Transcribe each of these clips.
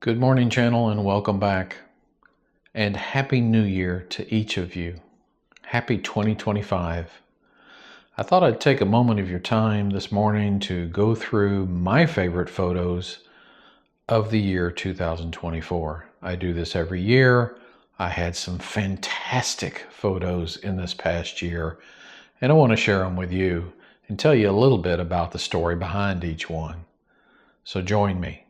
Good morning, channel, and welcome back. And Happy New Year to each of you. Happy 2025. I thought I'd take a moment of your time this morning to go through my favorite photos of the year 2024. I do this every year. I had some fantastic photos in this past year, and I want to share them with you and tell you a little bit about the story behind each one. So join me.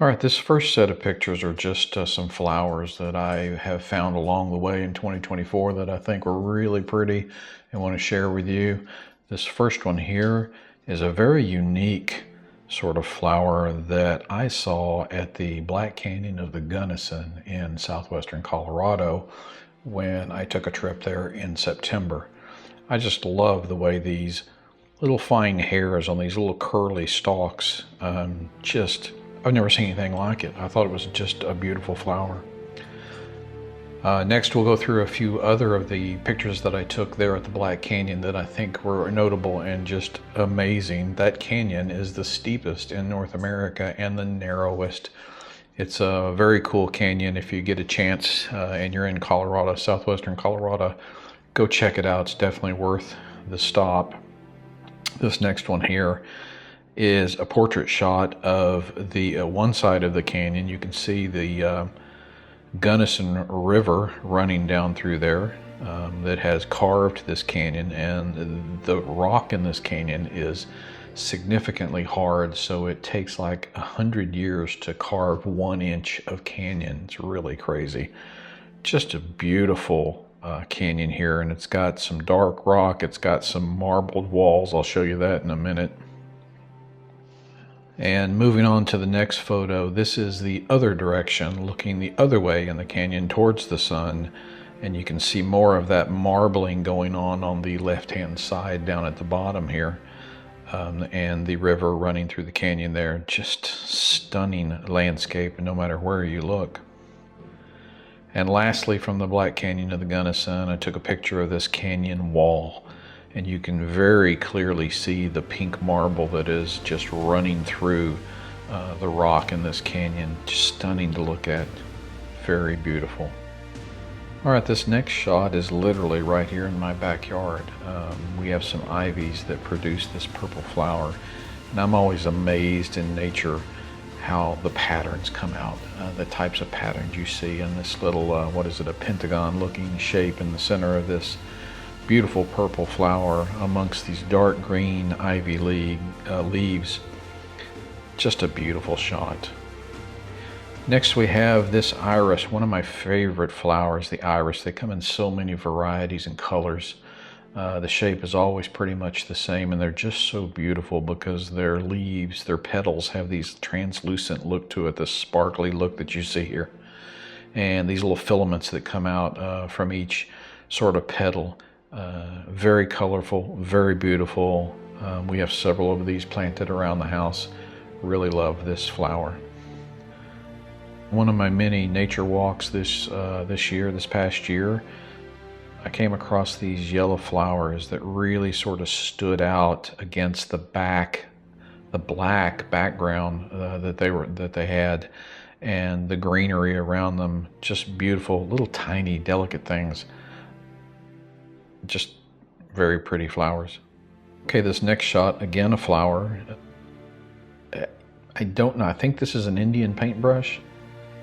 All right, this first set of pictures are just some flowers that I have found along the way in 2024 that I think were really pretty and want to share with you. This first one here is a very unique sort of flower that I saw at the Black Canyon of the Gunnison in southwestern Colorado when I took a trip there in September. I just love the way these little fine hairs on these little curly stalks I've never seen anything like it. I thought it was just a beautiful flower. Next, we'll go through a few other of the pictures that I took there at the Black Canyon that I think were notable and just amazing. That canyon is the steepest in North America and the narrowest. It's a very cool canyon. If you get a chance and you're in Colorado, southwestern Colorado, go check it out. It's definitely worth the stop. This next one here is a portrait shot of the one side of the canyon. You can see the Gunnison River running down through there that has carved this canyon, and the rock in this canyon is significantly hard, so it takes like 100 years to carve 1 inch of canyon. It's really crazy. Just a beautiful canyon here, and it's got some dark rock, it's got some marbled walls. I'll show you that in a minute. And moving on to the next photo, this is the other direction, looking the other way in the canyon towards the sun. And you can see more of that marbling going on the left-hand side down at the bottom here. And the river running through the canyon there. Just stunning landscape, no matter where you look. And lastly, from the Black Canyon of the Gunnison, I took a picture of this canyon wall. And you can very clearly see the pink marble that is just running through the rock in this canyon. Just stunning to look at. Very beautiful. All right, this next shot is literally right here in my backyard. We have some ivies that produce this purple flower. And I'm always amazed in nature how the patterns come out. The types of patterns you see in this little, a pentagon looking shape in the center of this beautiful purple flower amongst these dark green ivy leaves. Just a beautiful shot. Next we have this iris, one of my favorite flowers, the iris. They come in so many varieties and colors. The shape is always pretty much the same, and they're just so beautiful because their leaves, their petals have these translucent look to it, this sparkly look that you see here. And these little filaments that come out from each sort of petal. Very colorful, very beautiful. We have several of these planted around the house. Really love this flower. One of my many nature walks this past year, I came across these yellow flowers that really sort of stood out against the black background that they had, and the greenery around them. Just beautiful, little tiny, delicate things. Just very pretty flowers. Okay, this next shot, again a flower. I don't know, I think this is an Indian paintbrush.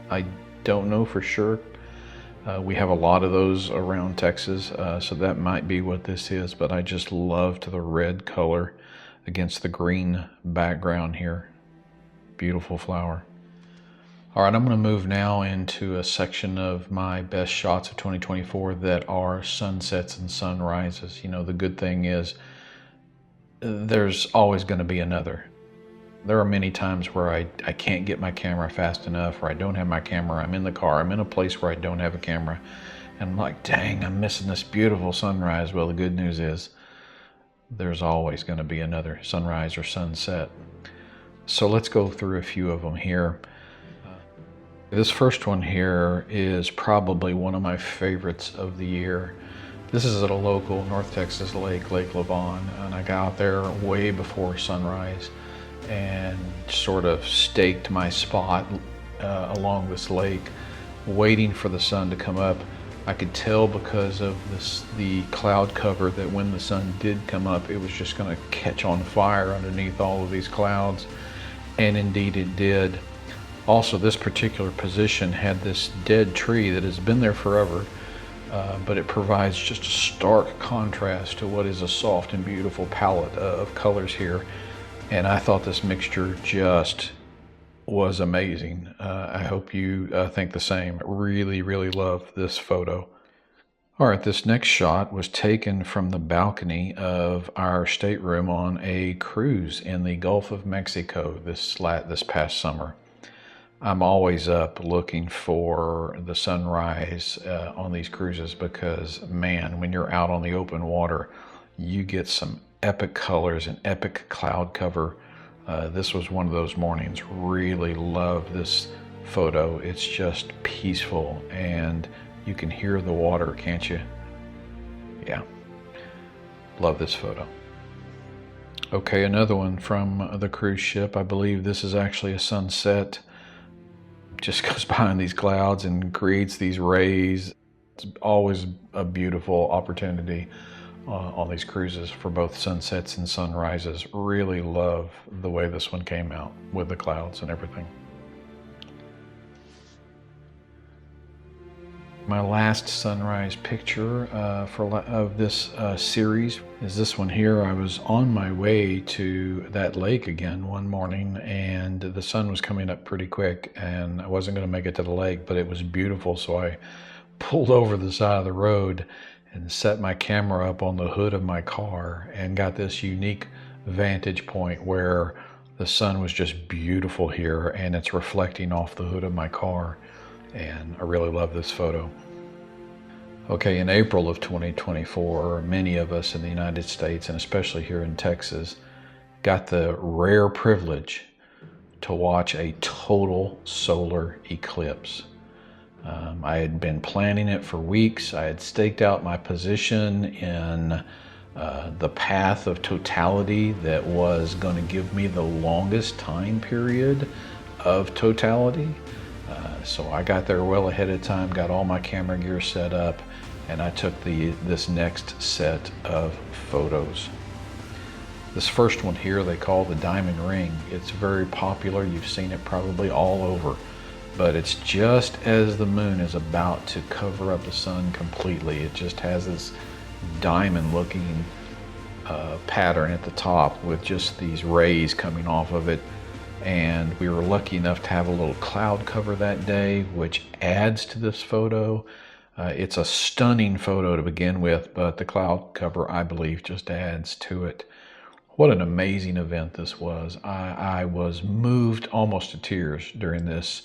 I don't know for sure. We have a lot of those around Texas, so that might be what this is, but I just loved the red color against the green background here. Beautiful flower. All right, I'm going to move now into a section of my best shots of 2024 that are sunsets and sunrises. You know, the good thing is there's always going to be another. There are many times where I can't get my camera fast enough, or I don't have my camera. I'm in the car. I'm in a place where I don't have a camera. And I'm like, dang, I'm missing this beautiful sunrise. Well, the good news is there's always going to be another sunrise or sunset. So let's go through a few of them here. This first one here is probably one of my favorites of the year. This is at a local North Texas lake, Lake Lavon, and I got out there way before sunrise and sort of staked my spot along this lake, waiting for the sun to come up. I could tell because of the cloud cover that when the sun did come up, it was just going to catch on fire underneath all of these clouds, and indeed it did. Also, this particular position had this dead tree that has been there forever, but it provides just a stark contrast to what is a soft and beautiful palette of colors here. And I thought this mixture just was amazing. I hope you think the same. Really, really love this photo. All right, this next shot was taken from the balcony of our stateroom on a cruise in the Gulf of Mexico this past summer. I'm always up looking for the sunrise on these cruises because, man, when you're out on the open water, you get some epic colors and epic cloud cover. This was one of those mornings. Really love this photo. It's just peaceful and you can hear the water, can't you? Yeah, love this photo. Okay, another one from the cruise ship. I believe this is actually a sunset. Just goes behind these clouds and creates these rays. It's always a beautiful opportunity on these cruises for both sunsets and sunrises. Really love the way this one came out with the clouds and everything. My last sunrise picture of this series is this one here. I was on my way to that lake again one morning, and the sun was coming up pretty quick, and I wasn't going to make it to the lake, but it was beautiful, so I pulled over the side of the road and set my camera up on the hood of my car and got this unique vantage point where the sun was just beautiful here, and it's reflecting off the hood of my car. And I really love this photo. Okay, in April of 2024, many of us in the United States, and especially here in Texas, got the rare privilege to watch a total solar eclipse. I had been planning it for weeks. I had staked out my position in the path of totality that was going to give me the longest time period of totality. So I got there well ahead of time, got all my camera gear set up, and I took this next set of photos. This first one here they call the diamond ring. It's very popular. You've seen it probably all over. But it's just as the moon is about to cover up the sun completely. It just has this diamond looking pattern at the top with just these rays coming off of it. And we were lucky enough to have a little cloud cover that day, which adds to this photo. It's a stunning photo to begin with, but the cloud cover, I believe, just adds to it. What an amazing event this was. I was moved almost to tears during this,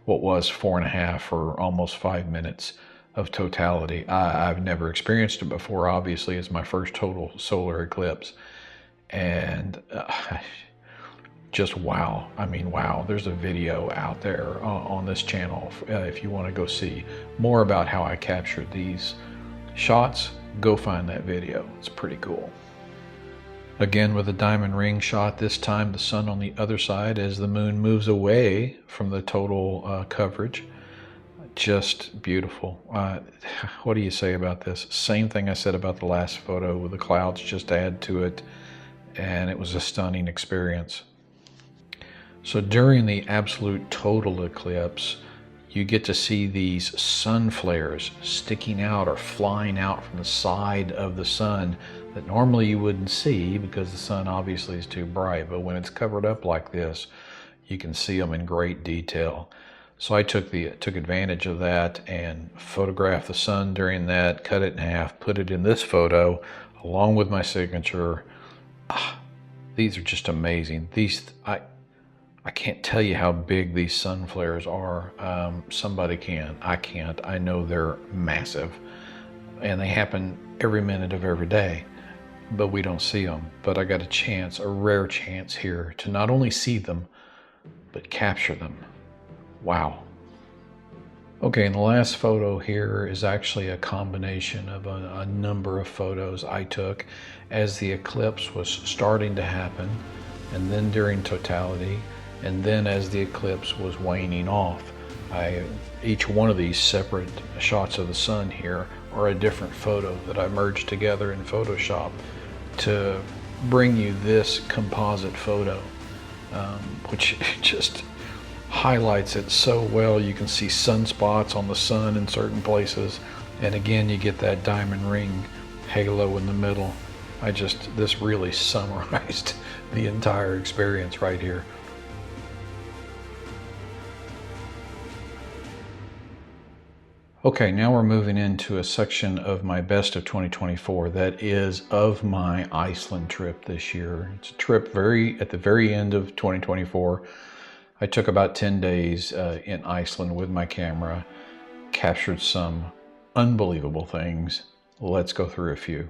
what was 4.5 or almost 5 minutes of totality. I've never experienced it before. Obviously, it's my first total solar eclipse. And just wow. I mean, wow. There's a video out there on this channel if you want to go see more about how I captured these shots. Go find that video. It's pretty cool. Again with a diamond ring shot, this time the sun on the other side as the moon moves away from the total coverage. Just beautiful. What do you say about this? Same thing I said about the last photo with the clouds, just add to it, and it was a stunning experience. So during the absolute total eclipse, you get to see these sun flares sticking out or flying out from the side of the sun that normally you wouldn't see because the sun obviously is too bright. But when it's covered up like this, you can see them in great detail. So I took advantage of that and photographed the sun during that, cut it in half, put it in this photo along with my signature. These are just amazing. I can't tell you how big these sun flares are. Somebody can. I can't. I know they're massive. And they happen every minute of every day, but we don't see them. But I got a rare chance here to not only see them, but capture them. Wow. Okay, and the last photo here is actually a combination of a number of photos I took as the eclipse was starting to happen, and then during totality, And then as the eclipse was waning off, each one of these separate shots of the sun here are a different photo that I merged together in Photoshop to bring you this composite photo, which just highlights it so well. You can see sunspots on the sun in certain places, and again you get that diamond ring halo in the middle. This really summarized the entire experience right here. Okay, now we're moving into a section of my best of 2024 that is of my Iceland trip this year. It's a trip at the very end of 2024. I took about 10 days in Iceland with my camera, captured some unbelievable things. Let's go through a few.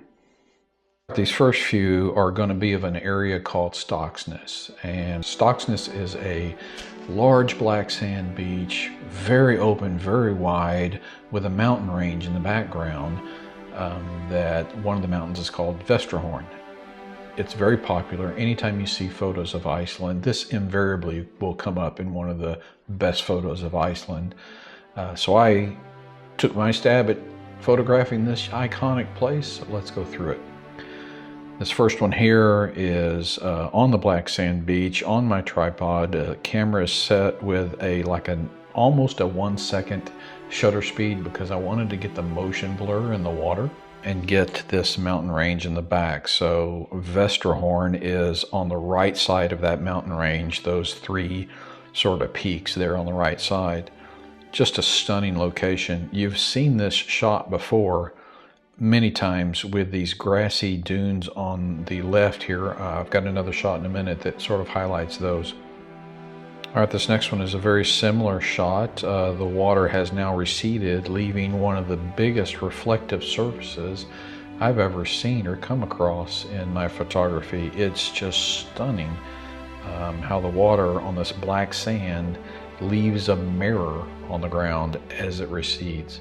These first few are going to be of an area called Stocksnes, and Stocksnes is a large black sand beach, very open, very wide, with a mountain range in the background. That one of the mountains is called Vestrahorn. It's very popular. Anytime you see photos of Iceland, this invariably will come up in one of the best photos of Iceland. So I took my stab at photographing this iconic place. So let's go through it. This first one here is on the black sand beach on my tripod. The camera is set with almost a 1 second shutter speed because I wanted to get the motion blur in the water and get this mountain range in the back. So Vestrahorn is on the right side of that mountain range, those three sort of peaks there on the right side. Just a stunning location. You've seen this shot before many times with these grassy dunes on the left here. I've got another shot in a minute that sort of highlights those. All right, this next one is a very similar shot. The water has now receded, leaving one of the biggest reflective surfaces I've ever seen or come across in my photography. It's just stunning how the water on this black sand leaves a mirror on the ground as it recedes.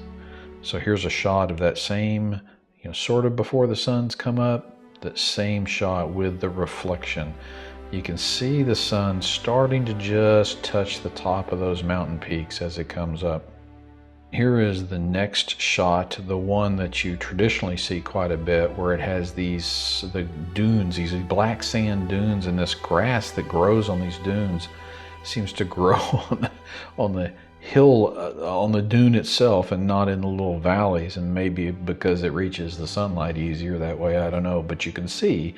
So here's a shot of that same, sort of before the sun's come up, that same shot with the reflection. You can see the sun starting to just touch the top of those mountain peaks as it comes up. Here is the next shot, the one that you traditionally see quite a bit, where it has the dunes, these black sand dunes, and this grass that grows on these dunes seems to grow on the hill, on the dune itself, and not in the little valleys. And maybe because it reaches the sunlight easier that way, I don't know. But you can see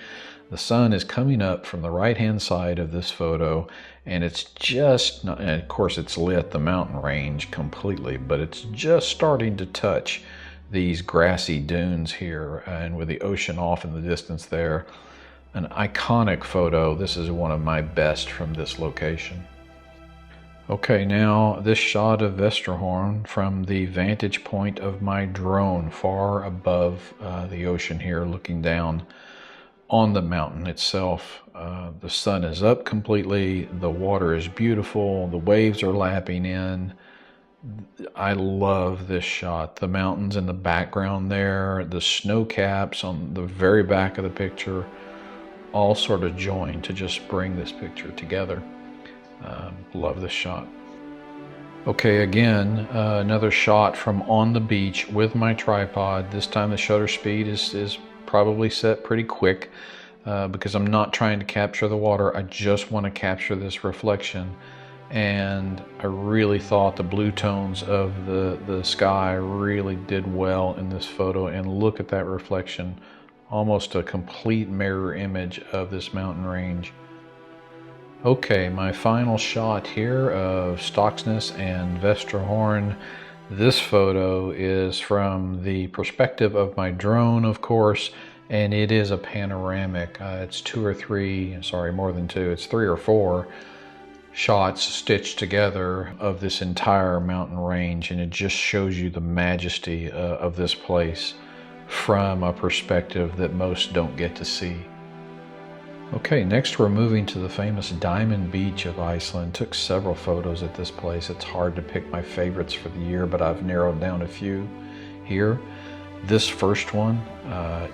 the sun is coming up from the right hand side of this photo, and it's just not, and of course it's lit the mountain range completely, but it's just starting to touch these grassy dunes here, and with the ocean off in the distance there. An iconic photo. This is one of my best from this location. Okay, now this shot of Vestrahorn from the vantage point of my drone, far above the ocean here, looking down on the mountain itself. The sun is up completely, the water is beautiful, the waves are lapping in. I love this shot. The mountains in the background there, the snow caps on the very back of the picture, all sort of join to just bring this picture together. Love this shot. Okay, again, another shot from on the beach with my tripod. This time the shutter speed is probably set pretty quick because I'm not trying to capture the water. I just want to capture this reflection. And I really thought the blue tones of the sky really did well in this photo. And look at that reflection, almost a complete mirror image of this mountain range. Okay, my final shot here of Stocksnes and Vestrahorn. This photo is from the perspective of my drone, of course, and it is a panoramic. It's more than two, it's 3 or 4 shots stitched together of this entire mountain range, and it just shows you the majesty of this place from a perspective that most don't get to see. Okay, next we're moving to the famous Diamond Beach of Iceland. Took several photos at this place. It's hard to pick my favorites for the year, but I've narrowed down a few here. This first one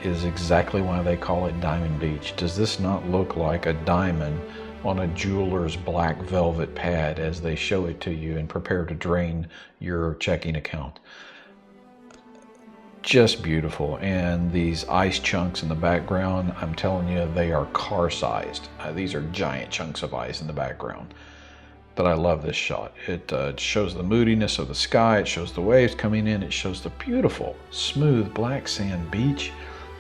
is exactly why they call it Diamond Beach. Does this not look like a diamond on a jeweler's black velvet pad as they show it to you and prepare to drain your checking account. Just beautiful. And these ice chunks in the background, I'm telling you, they are car-sized. These are giant chunks of ice in the background. But I love this shot. It shows the moodiness of the sky, it shows the waves coming in, it shows the beautiful, smooth black sand beach,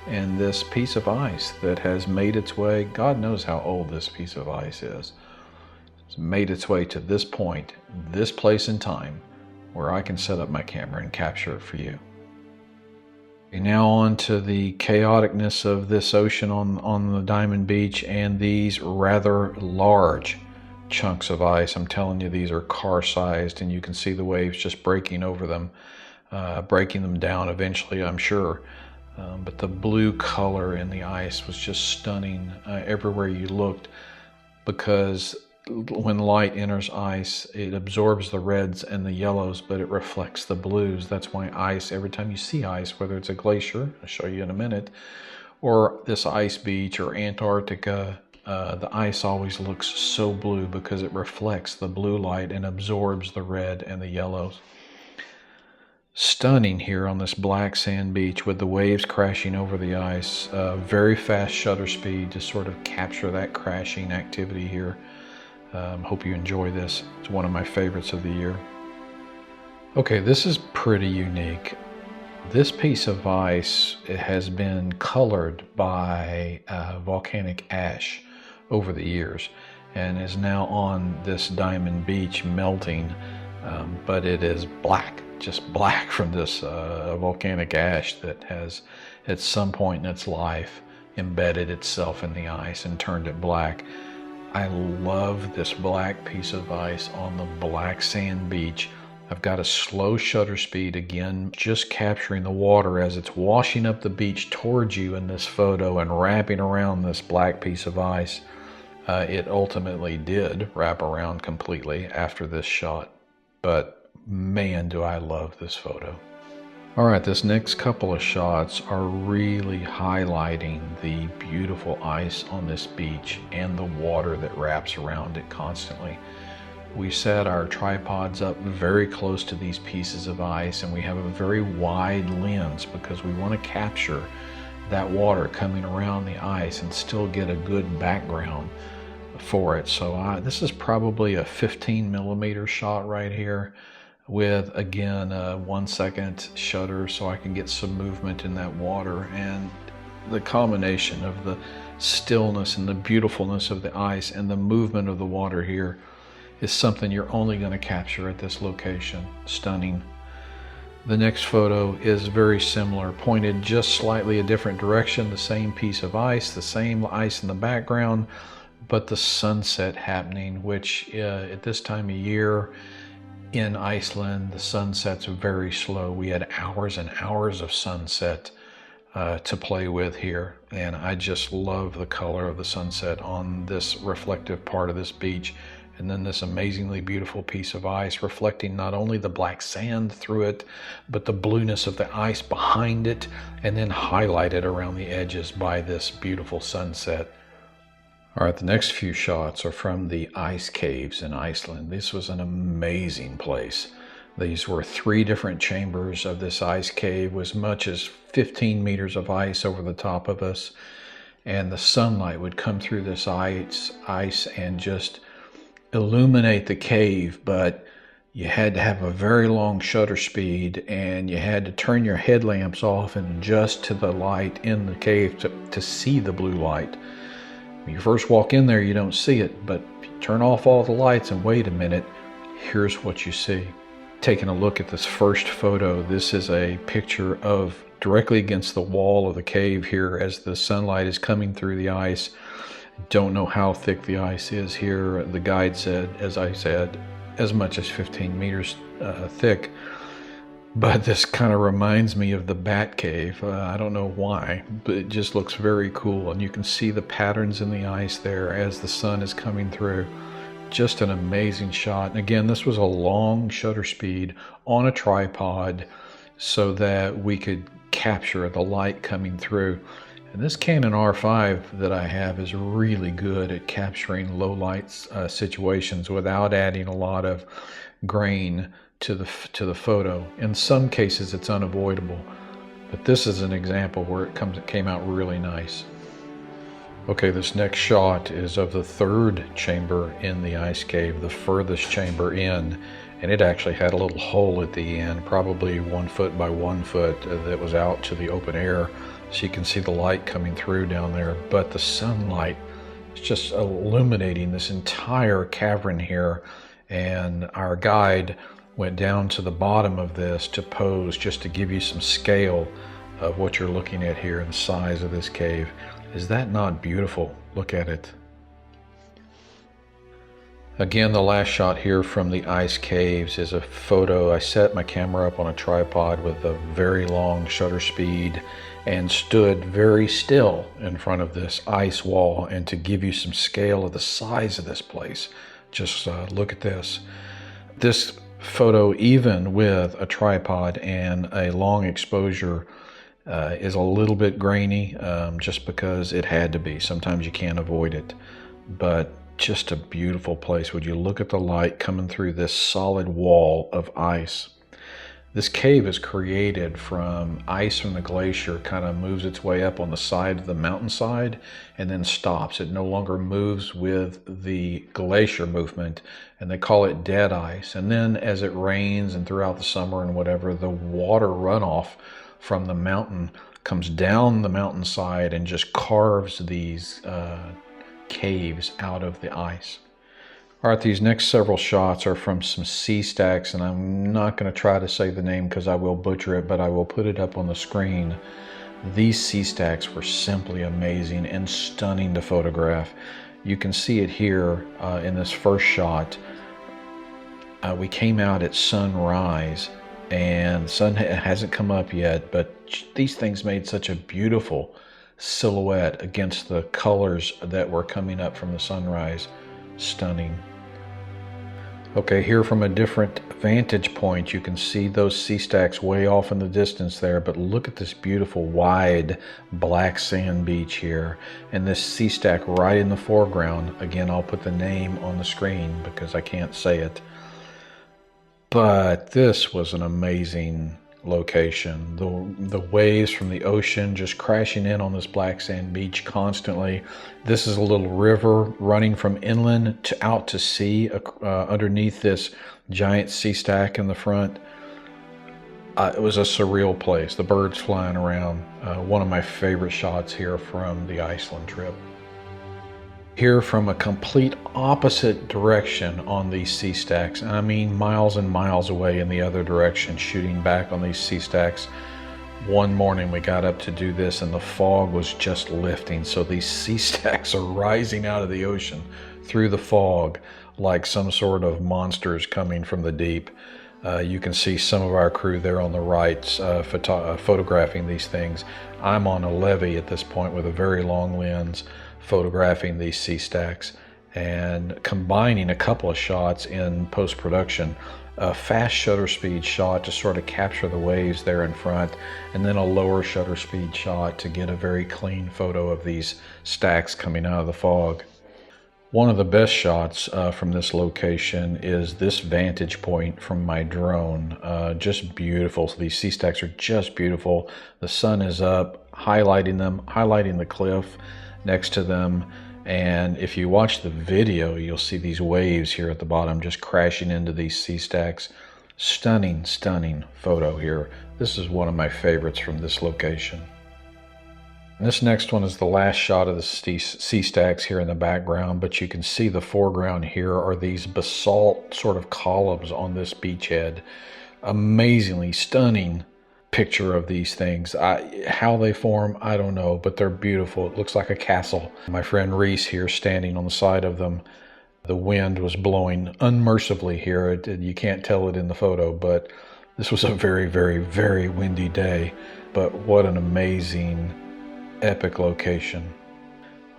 and this piece of ice that has made its way, God knows how old this piece of ice is. It's made its way to this point, this place in time, where I can set up my camera and capture it for you. Now on to the chaoticness of this ocean on the Diamond Beach and these rather large chunks of ice. I'm telling you, these are car-sized, and you can see the waves just breaking over them, breaking them down eventually, I'm sure. But the blue color in the ice was just stunning everywhere you looked, because when light enters ice, it absorbs the reds and the yellows, but it reflects the blues. That's why ice, every time you see ice, whether it's a glacier, I'll show you in a minute, or this ice beach or Antarctica, the ice always looks so blue because it reflects the blue light and absorbs the red and the yellows. Stunning here on this black sand beach with the waves crashing over the ice. Very fast shutter speed to sort of capture that crashing activity here. Hope you enjoy this. It's one of my favorites of the year. Okay, this is pretty unique. This piece of ice, it has been colored by volcanic ash over the years and is now on this Diamond Beach melting, but it is black, just black from this volcanic ash that has at some point in its life embedded itself in the ice and turned it black. I love this black piece of ice on the black sand beach. I've got a slow shutter speed again, just capturing the water as it's washing up the beach towards you in this photo and wrapping around this black piece of ice. It ultimately did wrap around completely after this shot, but man, do I love this photo. All right, this next couple of shots are really highlighting the beautiful ice on this beach and the water that wraps around it constantly. We set our tripods up very close to these pieces of ice, and we have a very wide lens because we want to capture that water coming around the ice and still get a good background for it. So this is probably a 15mm shot right here, with again a 1 second shutter so I can get some movement in that water, and the combination of the stillness and the beautifulness of the ice and the movement of the water here is something you're only going to capture at this location. Stunning. The next photo is very similar, pointed just slightly a different direction, the same piece of ice, the same ice in the background, but the sunset happening, which at this time of year in Iceland, the sunset's very slow. We had hours and hours of sunset to play with here, and I just love the color of the sunset on this reflective part of this beach, and then this amazingly beautiful piece of ice reflecting not only the black sand through it, but the blueness of the ice behind it, and then highlighted around the edges by this beautiful sunset. All right, the next few shots are from the ice caves in Iceland. This was an amazing place. These were 3 different chambers of this ice cave with as much as 15 meters of ice over the top of us. And the sunlight would come through this ice and just illuminate the cave, but you had to have a very long shutter speed, and you had to turn your headlamps off and adjust to the light in the cave to see the blue light. When you first walk in there, you don't see it, but if you turn off all the lights and wait a minute, here's what you see. Taking a look at this first photo, this is a picture of directly against the wall of the cave here as the sunlight is coming through the ice. Don't know how thick the ice is here. The guide said, as I said, as much as 15 meters thick. But this kind of reminds me of the Bat Cave. I don't know why, but it just looks very cool. And you can see the patterns in the ice there as the sun is coming through. Just an amazing shot. And again, this was a long shutter speed on a tripod so that we could capture the light coming through. And this Canon R5 that I have is really good at capturing low light situations without adding a lot of grain to the photo. In some cases it's unavoidable, but this is an example where it came out really nice. Okay, this next shot is of the third chamber in the ice cave, the furthest chamber in, and it actually had a little hole at the end, probably 1 foot by 1 foot, that was out to the open air. So you can see the light coming through down there, but the sunlight is just illuminating this entire cavern here. And our guide went down to the bottom of this to pose, just to give you some scale of what you're looking at here and the size of this cave. Is that not beautiful? Look at it. Again, the last shot here from the ice caves is a photo. I set my camera up on a tripod with a very long shutter speed and stood very still in front of this ice wall. And to give you some scale of the size of this place, just look at this. This photo, even with a tripod and a long exposure, is a little bit grainy, just because it had to be. Sometimes you can't avoid it, but just a beautiful place. Would you look at the light coming through this solid wall of ice? This cave is created from ice from the glacier, kind of moves its way up on the side of the mountainside and then stops. It no longer moves with the glacier movement, and they call it dead ice. And then as it rains and throughout the summer and whatever, the water runoff from the mountain comes down the mountainside and just carves these caves out of the ice. All right, these next several shots are from some sea stacks, and I'm not going to try to say the name because I will butcher it, but I will put it up on the screen. These sea stacks were simply amazing and stunning to photograph. You can see it here in this first shot. We came out at sunrise, and the sun hasn't come up yet, but these things made such a beautiful silhouette against the colors that were coming up from the sunrise. Stunning. Okay, here from a different vantage point, you can see those sea stacks way off in the distance there, but look at this beautiful wide black sand beach here, and this sea stack right in the foreground. Again, I'll put the name on the screen because I can't say it. But this was an amazing location. The waves from the ocean just crashing in on this black sand beach constantly. This is a little river running from inland to out to sea underneath this giant sea stack in the front. It was a surreal place. The birds flying around. One of my favorite shots here from the Iceland trip. Here from a complete opposite direction on these sea stacks, and I mean miles and miles away in the other direction, shooting back on these sea stacks. One morning we got up to do this and the fog was just lifting, so these sea stacks are rising out of the ocean through the fog like some sort of monsters coming from the deep. You can see some of our crew there on the right photographing these things. I'm on a levee at this point with a very long lens, photographing these sea stacks and combining a couple of shots in post-production. A fast shutter speed shot to sort of capture the waves there in front, and then a lower shutter speed shot to get a very clean photo of these stacks coming out of the fog. One of the best shots from this location is this vantage point from my drone. Just beautiful. So these sea stacks are just beautiful. The sun is up, highlighting them, highlighting the cliff next to them, and if you watch the video you'll see these waves here at the bottom just crashing into these sea stacks. Stunning photo here. This is one of my favorites from this location. And this next one is the last shot of the sea stacks here in the background, but you can see the foreground here are these basalt sort of columns on this beachhead. Amazingly stunning picture of these things. How they form, I don't know, but they're beautiful. It looks like a castle. My friend Reese here standing on the side of them. The wind was blowing unmercifully here. You can't tell it in the photo, but this was a very, very, very windy day. But what an amazing, epic location.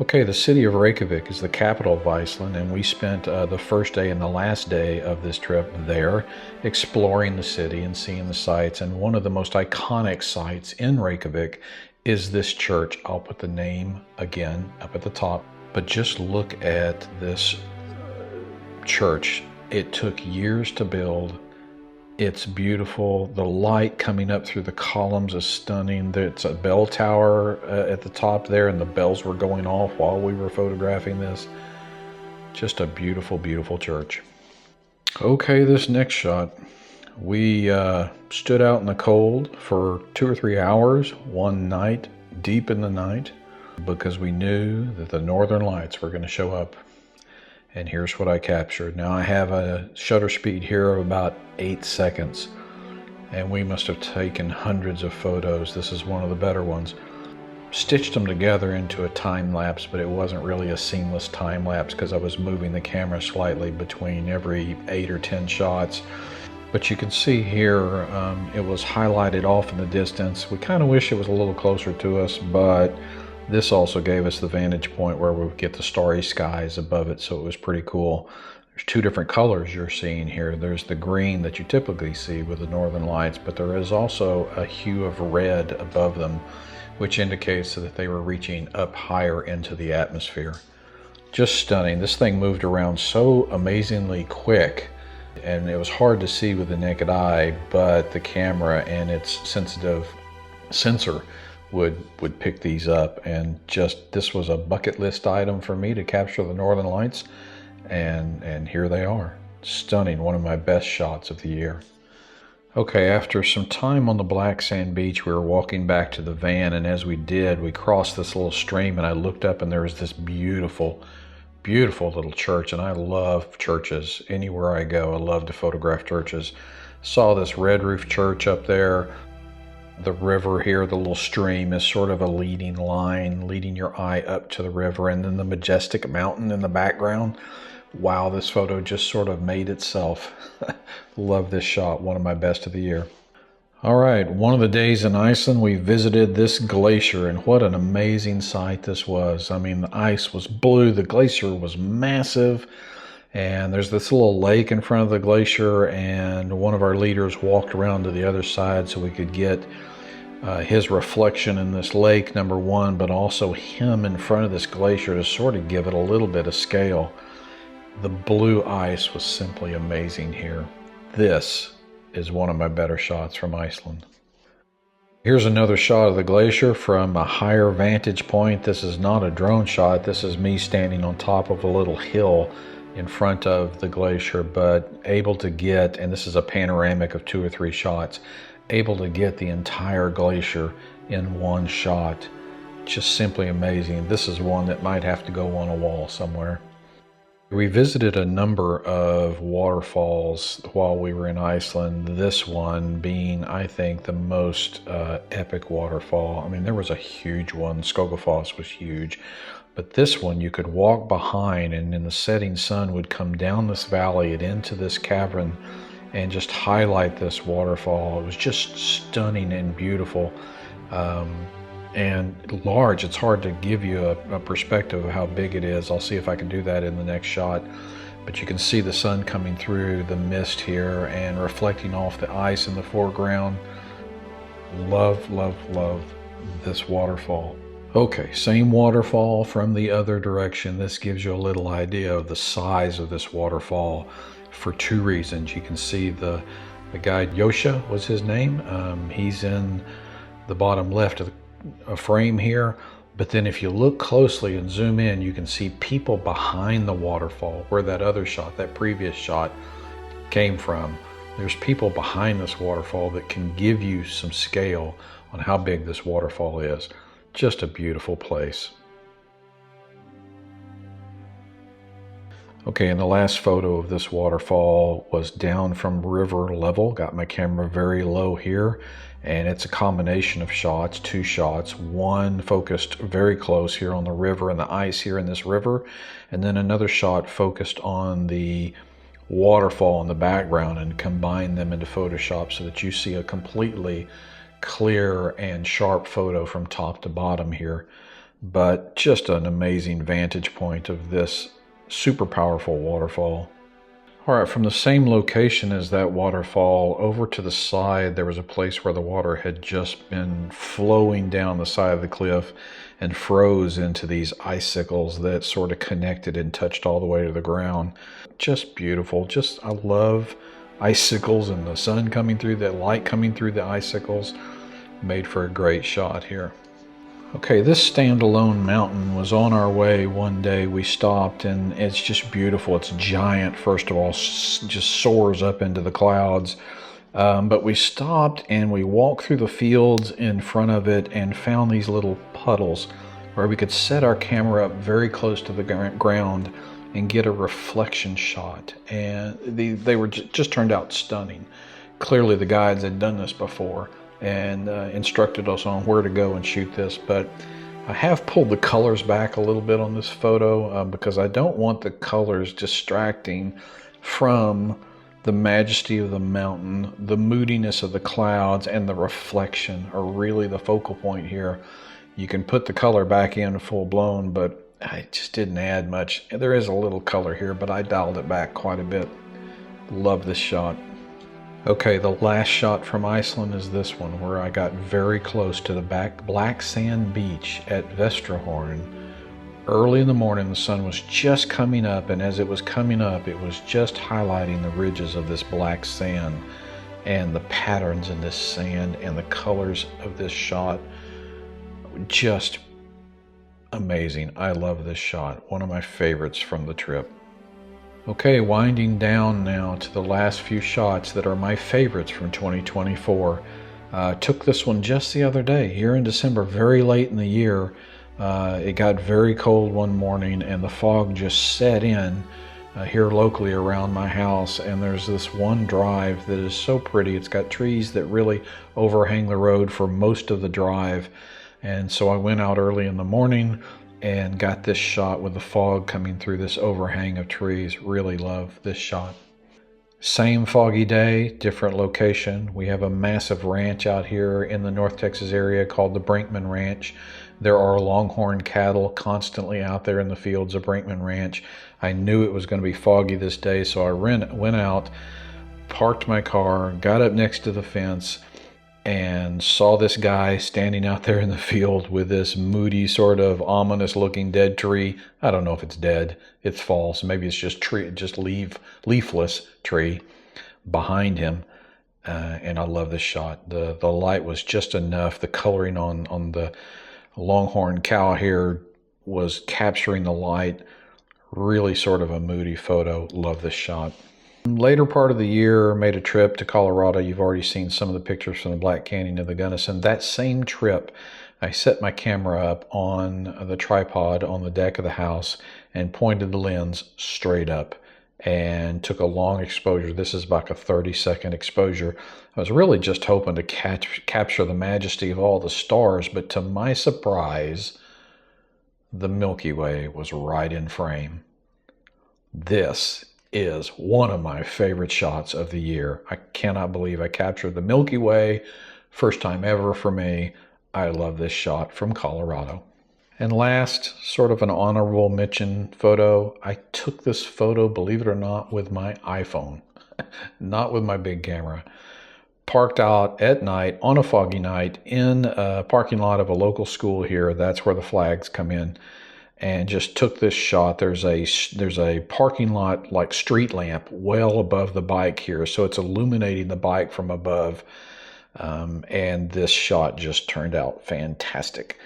Okay, the city of Reykjavik is the capital of Iceland, and we spent the first day and the last day of this trip there exploring the city and seeing the sights. And one of the most iconic sights in Reykjavik is this church. I'll put the name again up at the top, but just look at this church. It took years to build. It's beautiful. The light coming up through the columns is stunning. It's a bell tower at the top there, and the bells were going off while we were photographing this. Just a beautiful, beautiful church. Okay, this next shot. We stood out in the cold for 2 or 3 hours one night, deep in the night, because we knew that the northern lights were going to show up. And here's what I captured. Now I have a shutter speed here of about 8 seconds, and we must have taken hundreds of photos. This is one of the better ones. Stitched them together into a time lapse, but it wasn't really a seamless time lapse because I was moving the camera slightly between every 8 or 10 shots. But you can see here, it was highlighted off in the distance. We kind of wish it was a little closer to us, but this also gave us the vantage point where we would get the starry skies above it, so it was pretty cool. There's 2 different colors you're seeing here. There's the green that you typically see with the northern lights, but there is also a hue of red above them, which indicates that they were reaching up higher into the atmosphere. Just stunning. This thing moved around so amazingly quick, and it was hard to see with the naked eye, but the camera and its sensitive sensor would pick these up, and just this was a bucket list item for me to capture the northern lights, and here they are. Stunning. One of my best shots of the year. Okay, after some time on the black sand beach, we were walking back to the van, and as we did, we crossed this little stream, and I looked up and there was this beautiful, beautiful little church, and I love churches. Anywhere I go, I love to photograph churches. Saw this red roof church up there. The river here, the little stream, is sort of a leading line, leading your eye up to the river, and then the majestic mountain in the background. Wow, this photo just sort of made itself. Love this shot, one of my best of the year. All right, one of the days in Iceland, we visited this glacier, and what an amazing sight this was. I mean, the ice was blue, the glacier was massive, and there's this little lake in front of the glacier, and one of our leaders walked around to the other side so we could get his reflection in this lake, number one, but also him in front of this glacier to sort of give it a little bit of scale. The blue ice was simply amazing here. This is one of my better shots from Iceland. Here's another shot of the glacier from a higher vantage point. This is not a drone shot. This is me standing on top of a little hill in front of the glacier, but able to get, and this is a panoramic of 2 or 3 shots, able to get the entire glacier in one shot. Just simply amazing. This is one that might have to go on a wall somewhere. We visited a number of waterfalls while we were in Iceland, this one being, I think, the most epic waterfall. I mean, there was a huge one. Skogafoss was huge. But this one you could walk behind, and in the setting sun would come down this valley and into this cavern and just highlight this waterfall. It was just stunning and beautiful. And large. It's hard to give you a perspective of how big it is. I'll see if I can do that in the next shot. But you can see the sun coming through the mist here and reflecting off the ice in the foreground. Love, love, love this waterfall. Okay, same waterfall from the other direction. This gives you a little idea of the size of this waterfall for 2 reasons. You can see the guy, Yosha was his name. He's in the bottom left of a frame here, but then if you look closely and zoom in, you can see people behind the waterfall where that other shot, that previous shot, came from. There's people behind this waterfall that can give you some scale on how big this waterfall is. Just a beautiful place. Okay, and the last photo of this waterfall was down from river level. Got my camera very low here, and it's a combination of shots, 2 shots. One focused very close here on the river and the ice here in this river, and then another shot focused on the waterfall in the background, and combine them into Photoshop so that you see a completely clear and sharp photo from top to bottom here. But just an amazing vantage point of this super powerful waterfall. All right, from the same location as that waterfall, over to the side, there was a place where the water had just been flowing down the side of the cliff and froze into these icicles that sort of connected and touched all the way to the ground. Just beautiful. I love icicles and the sun coming through, that light coming through the icicles. Made for a great shot here. Okay, this standalone mountain was on our way one day. We stopped and it's just beautiful. It's giant, first of all, just soars up into the clouds. But we stopped and we walked through the fields in front of it and found these little puddles where we could set our camera up very close to the ground and get a reflection shot. And they were just turned out stunning. Clearly the guides had done this before and instructed us on where to go and shoot this, but I have pulled the colors back a little bit on this photo because I don't want the colors distracting from the majesty of the mountain. The moodiness of the clouds and the reflection are really the focal point here. You can put the color back in full blown, but I just didn't add much. There is a little color here, but I dialed it back quite a bit. Love this shot. Okay, the last shot from Iceland is this one, where I got very close to the black sand beach at Vestrahorn. Early in the morning, the sun was just coming up, and as it was coming up, it was just highlighting the ridges of this black sand and the patterns in this sand and the colors of this shot. Just amazing. I love this shot. One of my favorites from the trip. Okay, winding down now to the last few shots that are my favorites from 2024. Took this one just the other day, here in December, very late in the year. It got very cold one morning and the fog just set in here locally around my house. And there's this one drive that is so pretty. It's got trees that really overhang the road for most of the drive. And so I went out early in the morning and got this shot with the fog coming through this overhang of trees. Really love this shot. Same foggy day, different location. We have a massive ranch out here in the North Texas area called the Brinkman Ranch. There are longhorn cattle constantly out there in the fields of Brinkman Ranch. I knew it was going to be foggy this day, so I went out, parked my car, got up next to the fence, and saw this guy standing out there in the field with this moody, sort of ominous looking dead tree. I don't know if it's dead, it's false. Maybe it's just leafless tree behind him. And I love this shot. The light was just enough. The coloring on the longhorn cow here was capturing the light. Really sort of a moody photo. Love this shot. Later part of the year, made a trip to Colorado. You've already seen some of the pictures from the Black Canyon of the Gunnison. That same trip, I set my camera up on the tripod on the deck of the house and pointed the lens straight up and took a long exposure. This is like a 30-second exposure. I was really just hoping to capture the majesty of all the stars, but to my surprise, the Milky Way was right in frame. This is one of my favorite shots of the year. I cannot believe I captured the Milky Way. First time ever for me. I love this shot from Colorado. And last, sort of an honorable mention photo. I took this photo, believe it or not, with my iPhone, not with my big camera. Parked out at night on a foggy night in a parking lot of a local school here. That's where the flags come in. And just took this shot. There's a parking lot like street lamp well above the bike here, so it's illuminating the bike from above. And this shot just turned out fantastic.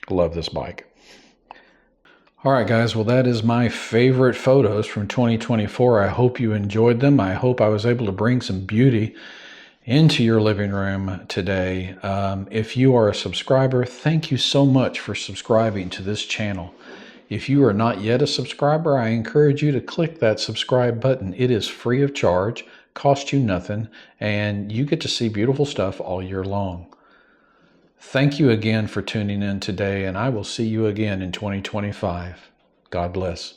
Love this bike. All right, guys. Well, that is my favorite photos from 2024. I hope you enjoyed them. I hope I was able to bring some beauty into your living room today. If you are a subscriber, thank you so much for subscribing to this channel. If you are not yet a subscriber, I encourage you to click that subscribe button. It is free of charge, costs you nothing, and you get to see beautiful stuff all year long. Thank you again for tuning in today, and I will see you again in 2025. God bless.